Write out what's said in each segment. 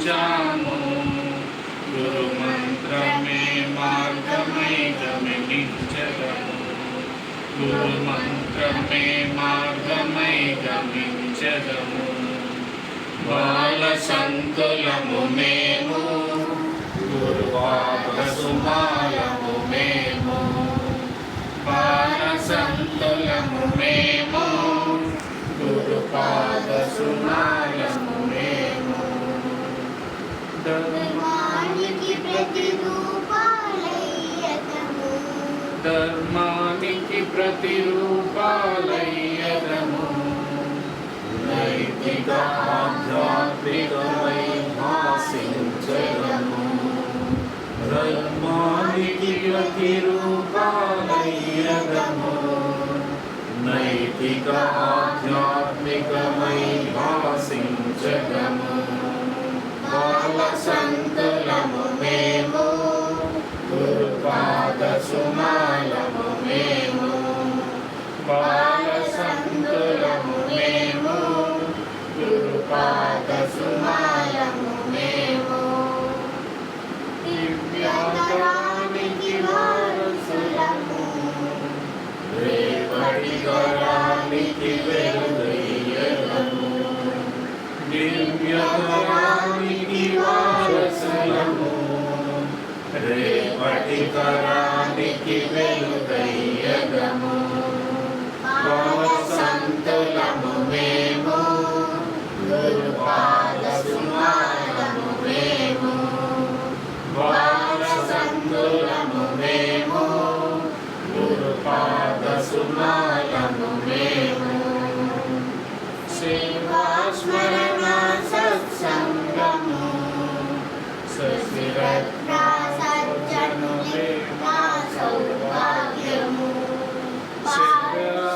గమనించాము. గురు మంత్రమే మార్గమై గమనించదము. గురు మంత్రమే మార్గమై గమనించదము. బాల సంతులము మేము, గురు పాద సుమాలము మేము. బాల సంతులము మేము, గురు పాద సుమాలము మేము. ధర్మానికి ప్రతిరూపాలయ్యదము. ధర్మానికి ప్రతిరూపాలయ్యదము. నైతిక ఆధ్యాత్మికమై భాసించదము. ధర్మానికి ప్రతిరూపాలయ్యదము. నైతిక ఆధ్యాత్మికమై భాసించదము. బాల సంతులము మేము, గురు పాద సుమాలము మేము. బాల సంతులము మేము, గురు పాద సుమాలము మేము. దివ్యతరానికి వారసులము, రేపటి తరానికి వెలుగయ్యదము. దివ్యతరానికి వారసులము, రేపటి తరానికి వెలుగయ్యదము. బాల సంతులము మేము, గురు పాద సుమాలము మేము. బాల సంతులము మేము, గురు పాద సుమాలము మేము. సేవా స్మరణ సత్సంగము, సశిరత్న సజ్జనులే మా సౌభాగ్యము.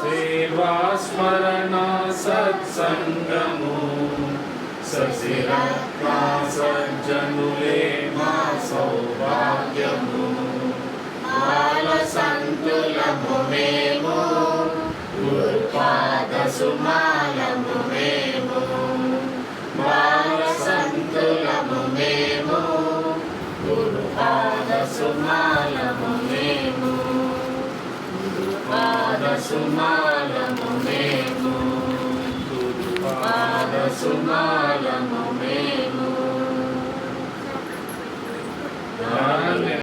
సేవా స్మరణ సత్సంగము, సశిరత్న సజ్జనులే మా సౌభాగ్యము. బాల సంతులము మేము, గురు పాద సుమాలము మేము. బాల సంతులము మేము, గురు పాద సుమాలము మేము. గురు పాద సుమాలము మేము. గురు పాద సుమాలము మేము.